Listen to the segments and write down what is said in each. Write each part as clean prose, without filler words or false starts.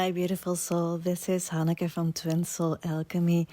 Hi, beautiful soul. This is Hanneke from Twin Soul Alchemy.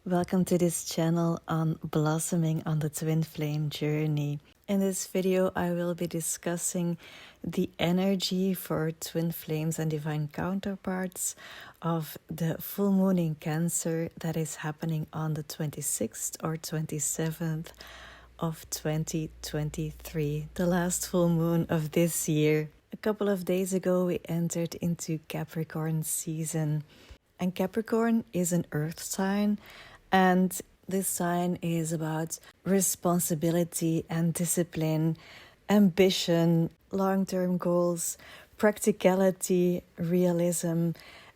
Welcome to this channel on blossoming on the twin flame journey. In this video, I will be discussing the energy for twin flames and divine counterparts of the full moon in Cancer that is happening on the 26th or 27th of 2023, the last full moon of this year. A couple of days ago, we entered into Capricorn season. And Capricorn is an earth sign, and this sign is about responsibility and discipline, ambition, long-term goals, practicality, realism,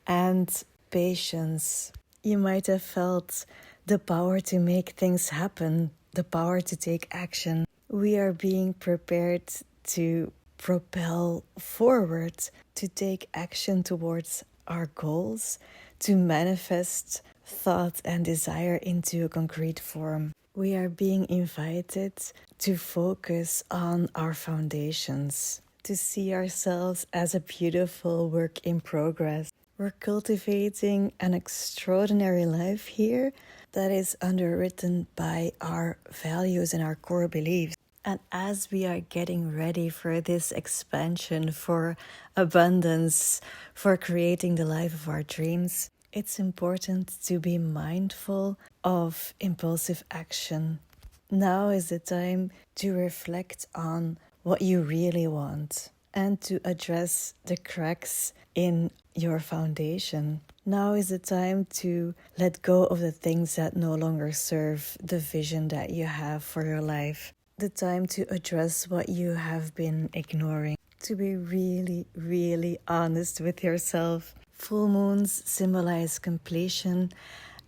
and patience. You might have felt the power to make things happen, the power to take action. We are being prepared to propel forward, to take action towards our goals, to manifest thought and desire into a concrete form. We are being invited to focus on our foundations, to see ourselves as a beautiful work in progress. We're cultivating an extraordinary life here that is underwritten by our values and our core beliefs. And as we are getting ready for this expansion, for abundance, for creating the life of our dreams, it's important to be mindful of impulsive action. Now is the time to reflect on what you really want and to address the cracks in your foundation. Now is the time to let go of the things that no longer serve the vision that you have for your life. The time to address what you have been ignoring. To be really, really honest with yourself. Full moons symbolize completion,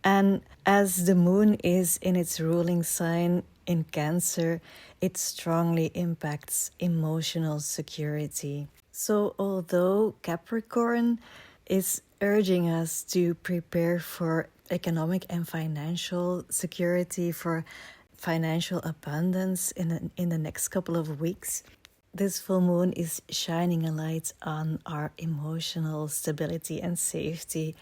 and as the moon is in its ruling sign in Cancer, it strongly impacts emotional security. So although Capricorn is urging us to prepare for economic and financial security, for financial abundance in the next couple of weeks, this full moon is shining a light on our emotional stability and safety.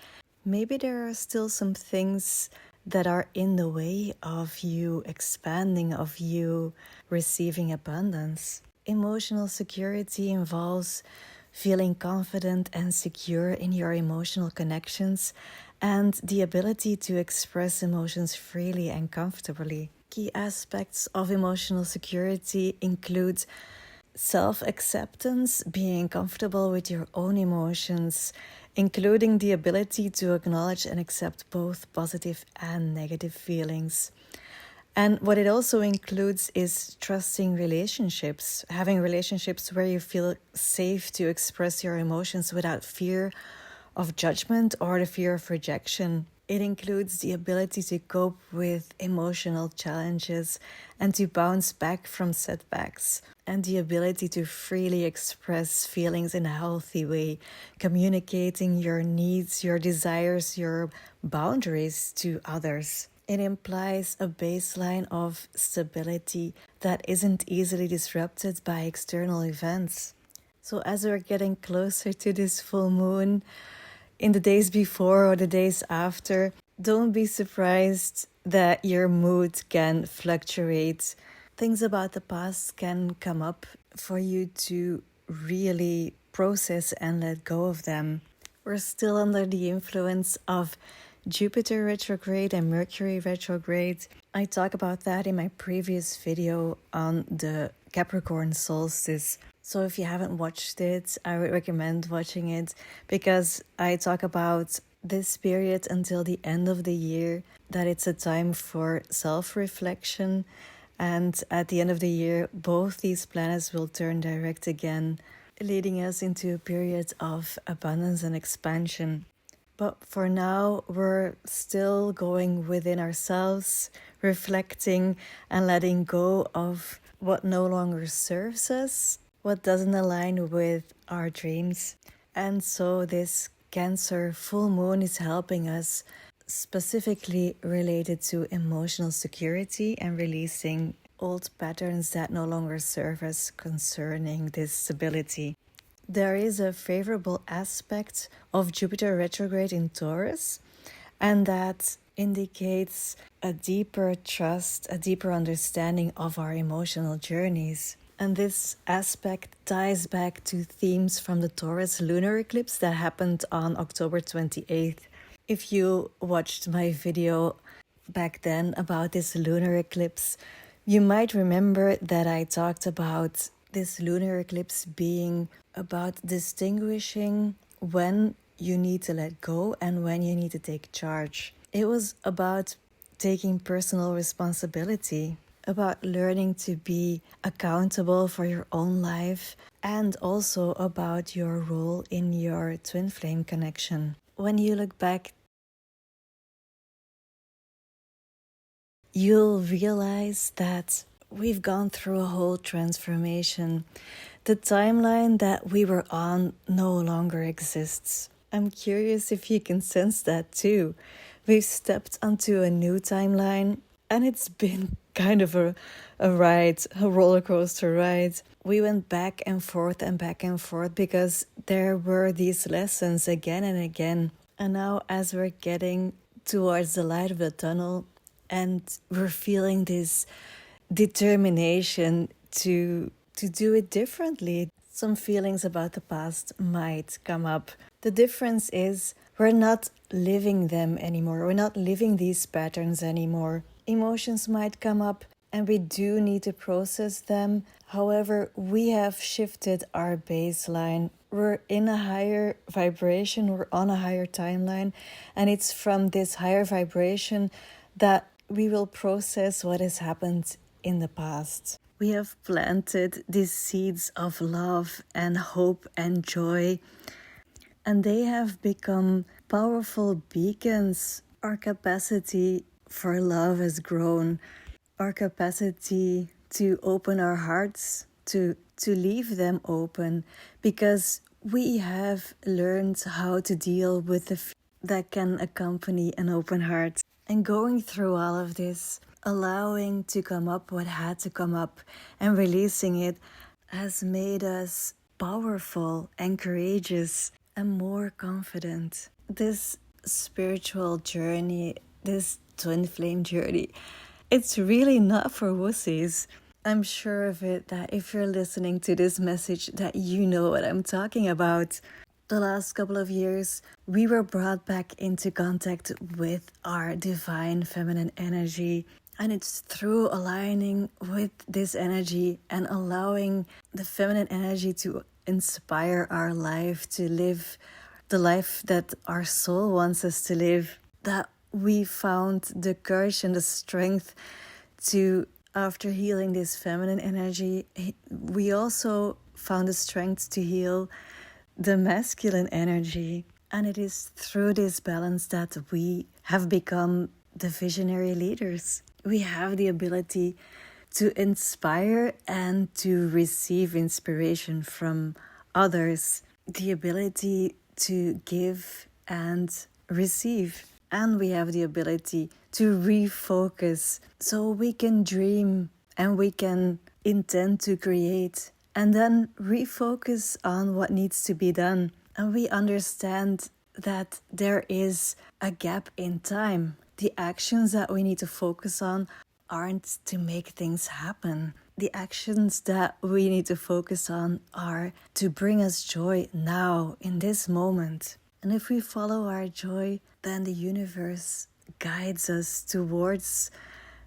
Maybe there are still some things that are in the way of you expanding, of you receiving abundance. Emotional security involves feeling confident and secure in your emotional connections and the ability to express emotions freely and comfortably. Key aspects of emotional security include self-acceptance, being comfortable with your own emotions, including the ability to acknowledge and accept both positive and negative feelings. And what it also includes is trusting relationships, having relationships where you feel safe to express your emotions without fear of judgment or the fear of rejection. It includes the ability to cope with emotional challenges and to bounce back from setbacks, and the ability to freely express feelings in a healthy way, communicating your needs, your desires, your boundaries to others. It implies a baseline of stability that isn't easily disrupted by external events. So as we're getting closer to this full moon, in the days before or the days after, don't be surprised that your mood can fluctuate. Things about the past can come up for you to really process and let go of them. We're still under the influence of Jupiter retrograde and Mercury retrograde. I talk about that in my previous video on the Capricorn solstice. So if you haven't watched it, I would recommend watching it, because I talk about this period until the end of the year, that it's a time for self-reflection. And at the end of the year, both these planets will turn direct again, leading us into a period of abundance and expansion. But for now, we're still going within ourselves, reflecting and letting go of what no longer serves us, what doesn't align with our dreams. And so this Cancer full moon is helping us, specifically related to emotional security and releasing old patterns that no longer serve us concerning this stability. there is a favorable aspect of Jupiter retrograde in Taurus, and that indicates a deeper trust, a deeper understanding of our emotional journeys. And this aspect ties back to themes from the Taurus lunar eclipse that happened on October 28th. If you watched my video back then about this lunar eclipse, you might remember that I talked about this lunar eclipse being about distinguishing when you need to let go and when you need to take charge. It was about taking personal responsibility, about learning to be accountable for your own life, and also about your role in your twin flame connection. When you look back, you'll realize that we've gone through a whole transformation. The timeline that we were on no longer exists. I'm curious if you can sense that too. We've stepped onto a new timeline, and it's been kind of a ride, a roller coaster ride. We went back and forth because there were these lessons again and again. And now, as we're getting towards the light of the tunnel, and we're feeling this determination to do it differently. Some feelings about the past might come up. The difference is we're not living them anymore. We're not living these patterns anymore. Emotions might come up and we do need to process them. However, we have shifted our baseline. We're in a higher vibration, we're on a higher timeline, and it's from this higher vibration that we will process what has happened in the past. We have planted these seeds of love and hope and joy, and they have become powerful beacons. Our capacity for love has grown. Our capacity to open our hearts, to leave them open, because we have learned how to deal with the fear that can accompany an open heart. And going through all of this, allowing to come up what had to come up and releasing it has made us powerful and courageous and more confident. This spiritual journey, this twin flame journey, it's really not for wussies. I'm sure of it that if you're listening to this message that you know what I'm talking about. The last couple of years, we were brought back into contact with our divine feminine energy. And it's through aligning with this energy and allowing the feminine energy to inspire our life, to live the life that our soul wants us to live, that we found the courage and the strength to, after healing this feminine energy, we also found the strength to heal the masculine energy. And it is through this balance that we have become the visionary leaders. We have the ability to inspire and to receive inspiration from others, the ability to give and receive. And we have the ability to refocus so we can dream and we can intend to create and then refocus on what needs to be done. And we understand that there is a gap in time. The actions that we need to focus on aren't to make things happen. The actions that we need to focus on are to bring us joy now, in this moment. And if we follow our joy, then the universe guides us towards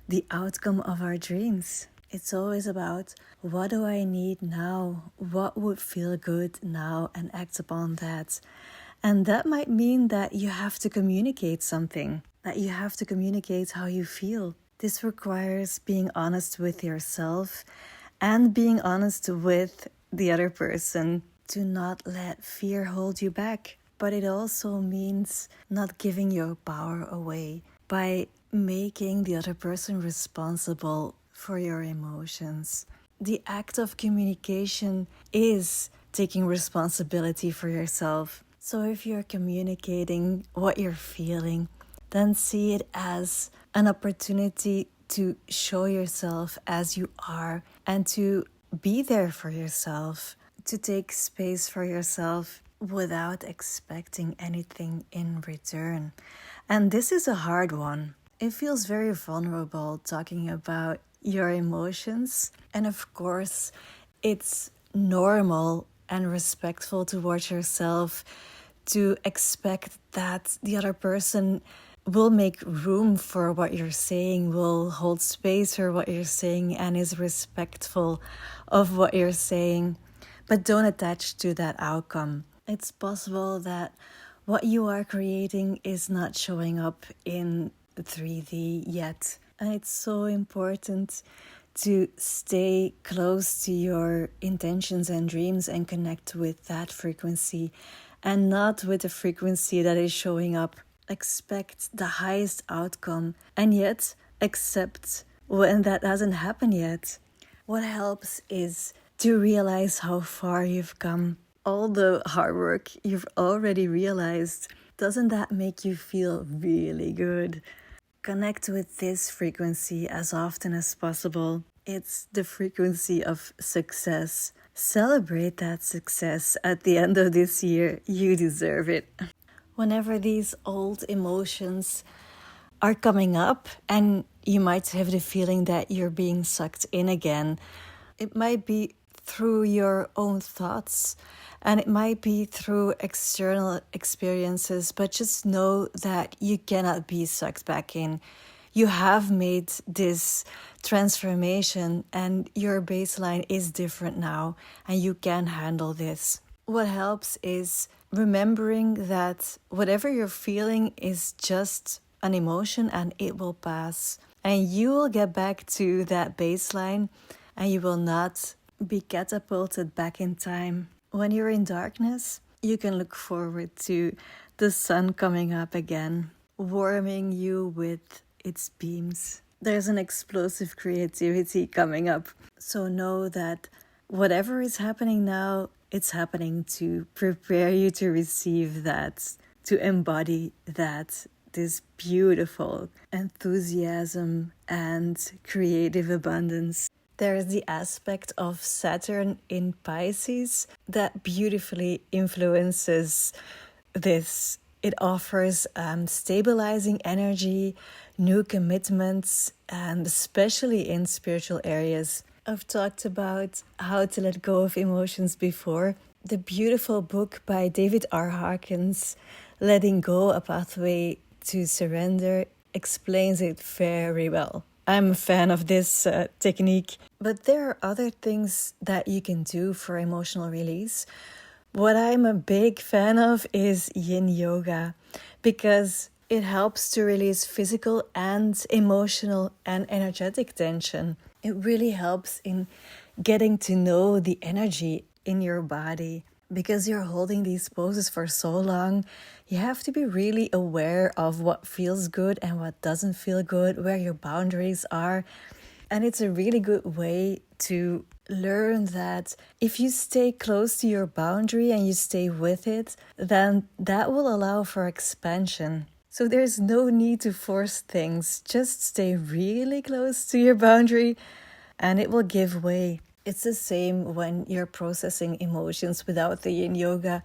the outcome of our dreams. It's always about, what do I need now? What would feel good now? And act upon that. And that might mean that you have to communicate something, that you have to communicate how you feel. This requires being honest with yourself and being honest with the other person, to not let fear hold you back. But it also means not giving your power away by making the other person responsible for your emotions. The act of communication is taking responsibility for yourself. So if you're communicating what you're feeling, then see it as an opportunity to show yourself as you are and to be there for yourself, to take space for yourself without expecting anything in return. And this is a hard one. It feels very vulnerable talking about your emotions. And of course, it's normal and respectful towards yourself to expect that the other person will make room for what you're saying, will hold space for what you're saying, and is respectful of what you're saying. But don't attach to that outcome. It's possible that what you are creating is not showing up in 3D yet. And it's so important to stay close to your intentions and dreams and connect with that frequency and not with the frequency that is showing up. Expect the highest outcome and yet accept when that hasn't happened yet. What helps is to realize how far you've come. All the hard work you've already realized. Doesn't that make you feel really good? Connect with this frequency as often as possible. It's the frequency of success. Celebrate that success at the end of this year. You deserve it. Whenever these old emotions are coming up and you might have the feeling that you're being sucked in again, it might be through your own thoughts and it might be through external experiences, but just know that you cannot be sucked back in. You have made this transformation and your baseline is different now and you can handle this. What helps is remembering that whatever you're feeling is just an emotion and it will pass. And you will get back to that baseline and you will not be catapulted back in time. When you're in darkness, you can look forward to the sun coming up again, warming you with its beams. There's an explosive creativity coming up. So know that whatever is happening now, it's happening to prepare you to receive that, to embody that, this beautiful enthusiasm and creative abundance. There is the aspect of Saturn in Pisces that beautifully influences this. It offers stabilizing energy, new commitments, and especially in spiritual areas. I've talked about how to let go of emotions before. The beautiful book by David R. Hawkins, Letting Go, A Pathway to Surrender, explains it very well. I'm a fan of this technique. But there are other things that you can do for emotional release. What I'm a big fan of is yin yoga because it helps to release physical and emotional and energetic tension. It really helps in getting to know the energy in your body. Because you're holding these poses for so long, you have to be really aware of what feels good and what doesn't feel good, where your boundaries are. And it's a really good way to learn that if you stay close to your boundary and you stay with it, then that will allow for expansion. So there's no need to force things. Just stay really close to your boundary and it will give way. It's the same when you're processing emotions without the yin yoga.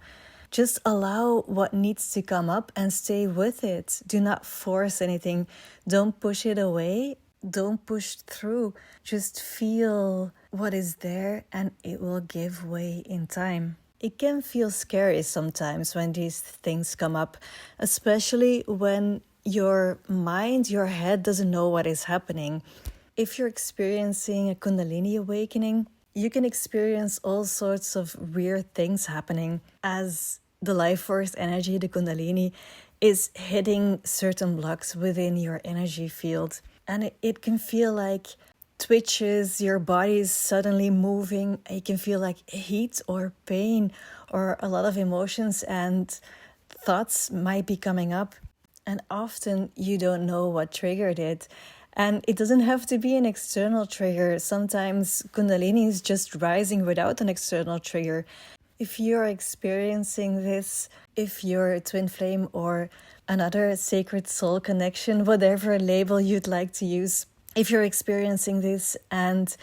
Just allow what needs to come up and stay with it. Do not force anything. Don't push it away. Don't push through. Just feel what is there and it will give way in time. It can feel scary sometimes when these things come up, especially when your mind, your head doesn't know what is happening. If you're experiencing a Kundalini awakening, you can experience all sorts of weird things happening as the life force energy, the Kundalini, is hitting certain blocks within your energy field. And it can feel like twitches, your body is suddenly moving. You can feel like heat or pain or a lot of emotions and thoughts might be coming up. And often you don't know what triggered it. And it doesn't have to be an external trigger. Sometimes Kundalini is just rising without an external trigger. If you're experiencing this, if you're a twin flame or another sacred soul connection, whatever label you'd like to use, if you're experiencing this and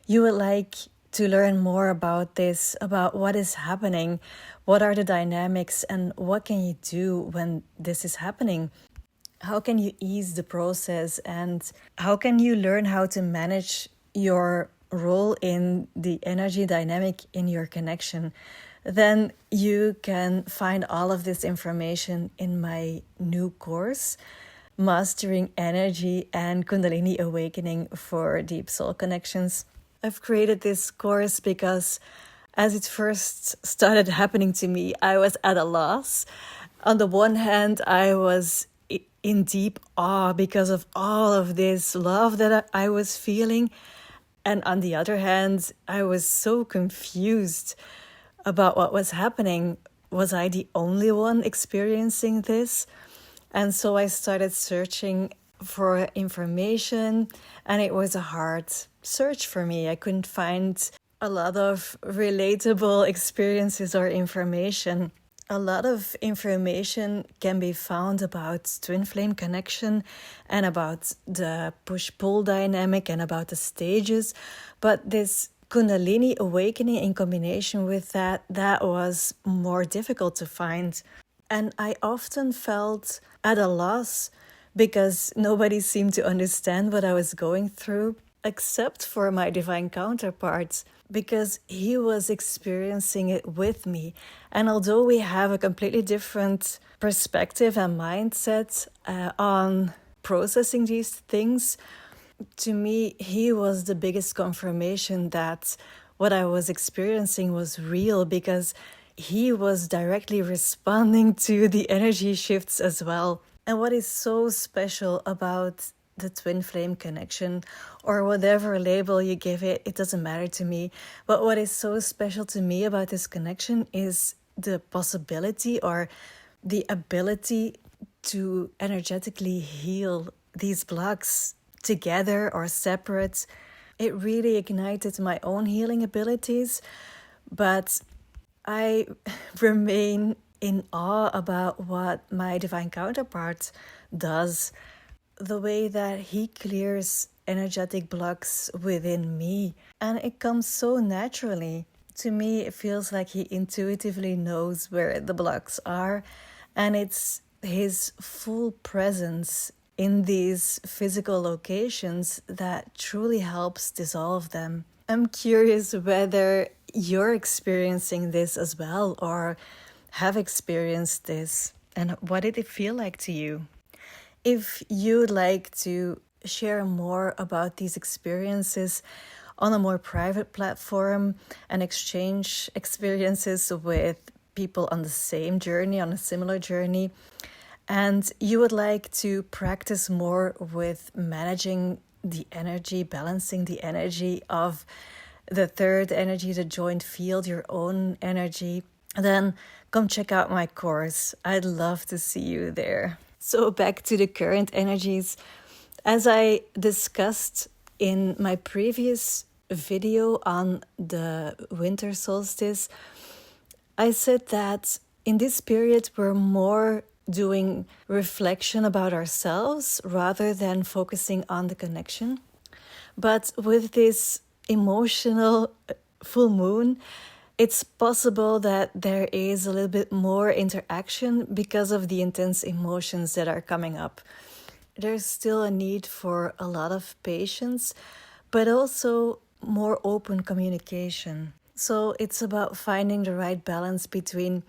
you would like to learn more about this, about what is happening, what are the dynamics, and what can you do when this is happening. How can you ease the process, and how can you learn how to manage your role in the energy dynamic in your connection? Then you can find all of this information in my new course, Mastering Energy and Kundalini Awakening for Deep Soul Connections. I've created this course because as it first started happening to me, I was at a loss. On the one hand, I was in deep awe because of all of this love that I was feeling. And on the other hand, I was so confused about what was happening. Was I the only one experiencing this? And so I started searching for information, and it was a hard search for me. I couldn't find a lot of relatable experiences or information. A lot of information can be found about twin flame connection and about the push-pull dynamic and about the stages, but this Kundalini awakening in combination with that was more difficult to find. And I often felt at a loss because nobody seemed to understand what I was going through, except for my divine counterpart, because he was experiencing it with me. And although we have a completely different perspective and mindset on processing these things, to me, he was the biggest confirmation that what I was experiencing was real, because he was directly responding to the energy shifts as well. And what is so special about the twin flame connection, or whatever label you give it, it doesn't matter to me. But what is so special to me about this connection is the possibility or the ability to energetically heal these blocks together or separate. It really ignited my own healing abilities, but I remain in awe about what my divine counterpart does. The way that he clears energetic blocks within me. And it comes so naturally. To me, it feels like he intuitively knows where the blocks are. And it's his full presence in these physical locations that truly helps dissolve them. I'm curious whether you're experiencing this as well, or have experienced this, and what did it feel like to you? If you'd like to share more about these experiences on a more private platform and exchange experiences with people on the same journey, on a similar journey, and you would like to practice more with managing the energy, balancing the energy of the third energy, the joint field, your own energy, then come check out my course. I'd love to see you there. So back to the current energies. As I discussed in my previous video on the winter solstice, I said that in this period we're more doing reflection about ourselves rather than focusing on the connection. But with this emotional full moon, it's possible that there is a little bit more interaction because of the intense emotions that are coming up. There's still a need for a lot of patience, but also more open communication. So it's about finding the right balance between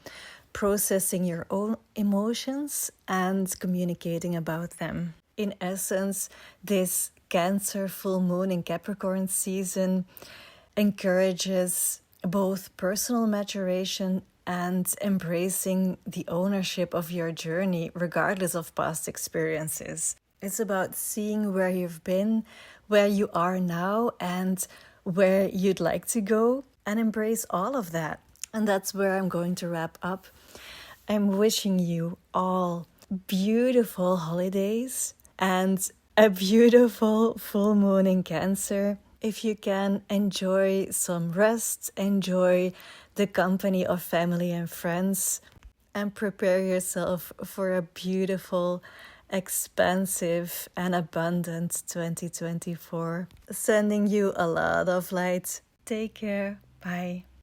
processing your own emotions and communicating about them. In essence, this Cancer full moon in Capricorn season encourages both personal maturation and embracing the ownership of your journey, regardless of past experiences. It's about seeing where you've been, where you are now, and where you'd like to go, and embrace all of that. And that's where I'm going to wrap up. I'm wishing you all beautiful holidays and a beautiful full moon in Cancer. If you can, enjoy some rest, enjoy the company of family and friends, and prepare yourself for a beautiful, expansive, and abundant 2024. Sending you a lot of light. Take care. Bye.